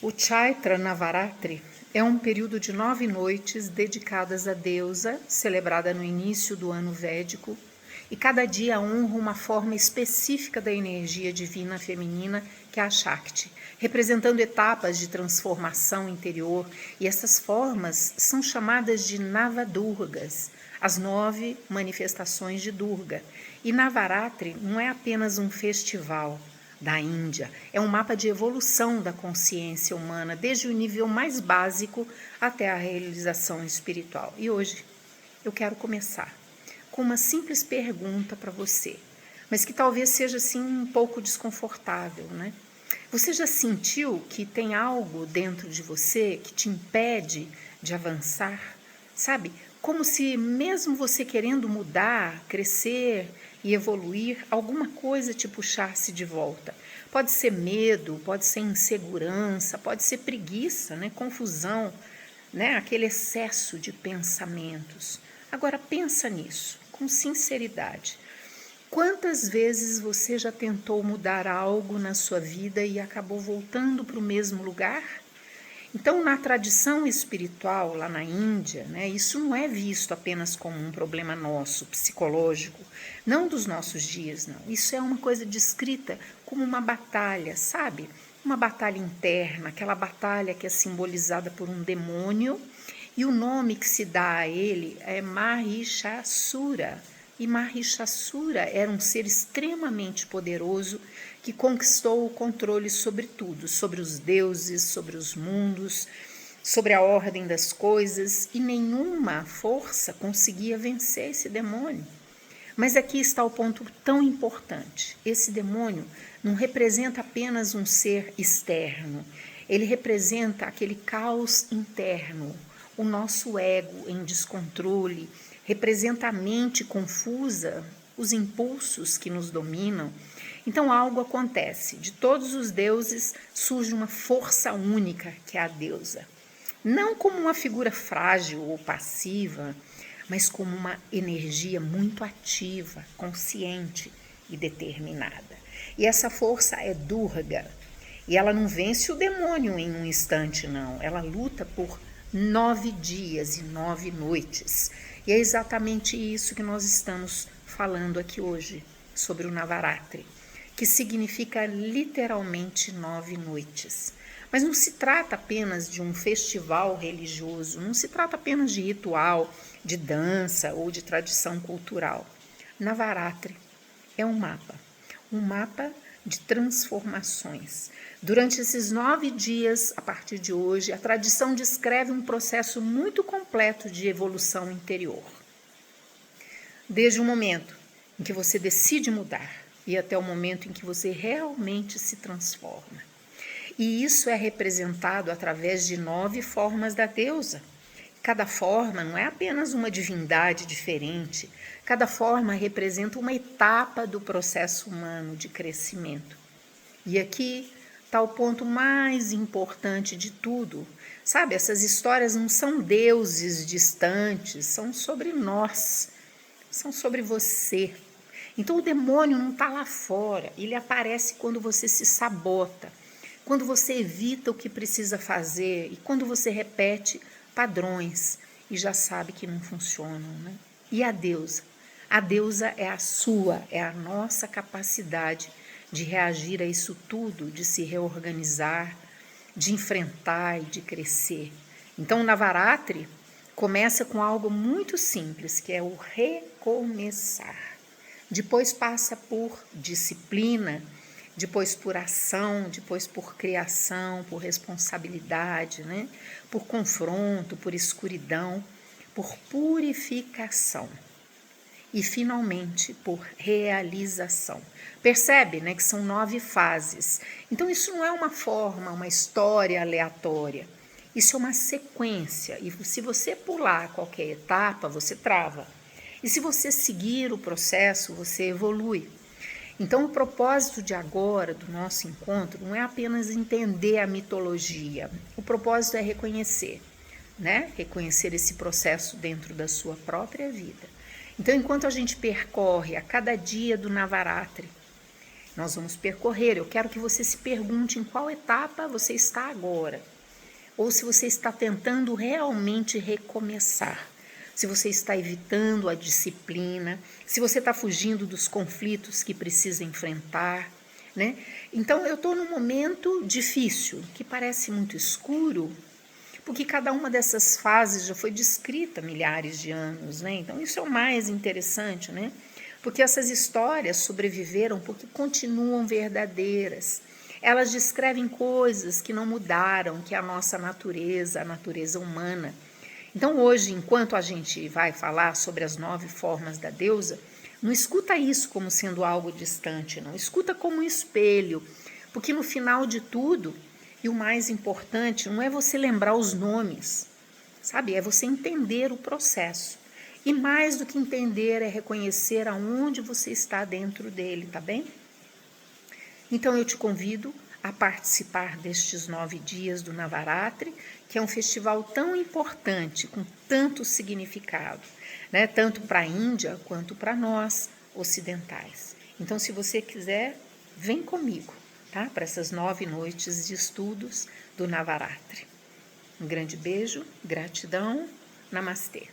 O Chaitra Navaratri é um período de 9 noites dedicadas à deusa, celebrada no início do ano védico, e cada dia honra uma forma específica da energia divina feminina, que é a Shakti, representando etapas de transformação interior, e essas formas são chamadas de Navadurgas, as 9 manifestações de Durga. E Navaratri não é apenas um festival da Índia, é um mapa de evolução da consciência humana, desde o nível mais básico até a realização espiritual. E hoje eu quero começar com uma simples pergunta para você, mas que talvez seja assim um pouco desconfortável, né? Você já sentiu que tem algo dentro de você que te impede de avançar? Sabe? Como se mesmo você querendo mudar, crescer e evoluir, alguma coisa te puxasse de volta. Pode ser medo, pode ser insegurança, pode ser preguiça, né? Confusão, né? Aquele excesso de pensamentos. Agora pensa nisso, com sinceridade. Quantas vezes você já tentou mudar algo na sua vida e acabou voltando para o mesmo lugar? Então, na tradição espiritual lá na Índia, né, isso não é visto apenas como um problema nosso, psicológico, não dos nossos dias, não. Isso é uma coisa descrita como uma batalha, sabe? Uma batalha interna, aquela batalha que é simbolizada por um demônio, e o nome que se dá a ele é Mahishasura. E Mahishasura era um ser extremamente poderoso que conquistou o controle sobre tudo, sobre os deuses, sobre os mundos, sobre a ordem das coisas, e nenhuma força conseguia vencer esse demônio. Mas aqui está o ponto tão importante. Esse demônio não representa apenas um ser externo, ele representa aquele caos interno, o nosso ego em descontrole, representa a mente confusa, os impulsos que nos dominam. Então algo acontece, de todos os deuses surge uma força única, que é a deusa. Não como uma figura frágil ou passiva, mas como uma energia muito ativa, consciente e determinada. E essa força é Durga. E ela não vence o demônio em um instante, não. Ela luta por 9 dias e 9 noites. E é exatamente isso que nós estamos falando aqui hoje, sobre o Navaratri, que significa literalmente 9 noites. Mas não se trata apenas de um festival religioso, não se trata apenas de ritual, de dança ou de tradição cultural. Navaratri é um mapa de transformações. Durante esses 9 dias, a partir de hoje, a tradição descreve um processo muito completo de evolução interior. Desde o momento em que você decide mudar e até o momento em que você realmente se transforma. E isso é representado através de 9 formas da deusa. Cada forma não é apenas uma divindade diferente, cada forma representa uma etapa do processo humano de crescimento. E aqui está o ponto mais importante de tudo. Sabe, essas histórias não são deuses distantes, são sobre nós, são sobre você. Então o demônio não está lá fora, ele aparece quando você se sabota, quando você evita o que precisa fazer e quando você repete padrões e já sabe que não funcionam, né? E a deusa? A deusa é a sua, é a nossa capacidade de reagir a isso tudo, de se reorganizar, de enfrentar e de crescer. Então, o Navaratri começa com algo muito simples, que é o recomeçar. Depois passa por disciplina, depois por ação, depois por criação, por responsabilidade, né? Por confronto, por escuridão, por purificação e finalmente por realização. Percebe, né, que são 9 fases. Então isso não é uma forma, uma história aleatória. Isso é uma sequência e se você pular qualquer etapa, você trava. E se você seguir o processo, você evolui. Então, o propósito de agora, do nosso encontro, não é apenas entender a mitologia. O propósito é reconhecer, né? Reconhecer esse processo dentro da sua própria vida. Então, enquanto a gente percorre a cada dia do Navaratri, nós vamos percorrer. Eu quero que você se pergunte em qual etapa você está agora, ou se você está tentando realmente recomeçar, se você está evitando a disciplina, se você está fugindo dos conflitos que precisa enfrentar, né? Então eu estou num momento difícil, que parece muito escuro, porque cada uma dessas fases já foi descrita há milhares de anos, né? Então isso é o mais interessante, né? Porque essas histórias sobreviveram porque continuam verdadeiras. Elas descrevem coisas que não mudaram, que é a nossa natureza, a natureza humana. Então hoje, enquanto a gente vai falar sobre as 9 formas da deusa, não escuta isso como sendo algo distante, não. Escuta como um espelho, porque no final de tudo, e o mais importante, não é você lembrar os nomes, sabe? É você entender o processo. E mais do que entender, é reconhecer aonde você está dentro dele, tá bem? Então eu te convido a participar destes 9 dias do Navaratri, que é um festival tão importante, com tanto significado, né? Tanto para a Índia quanto para nós ocidentais. Então, se você quiser, vem comigo, tá? Para essas 9 noites de estudos do Navaratri. Um grande beijo, gratidão, namastê.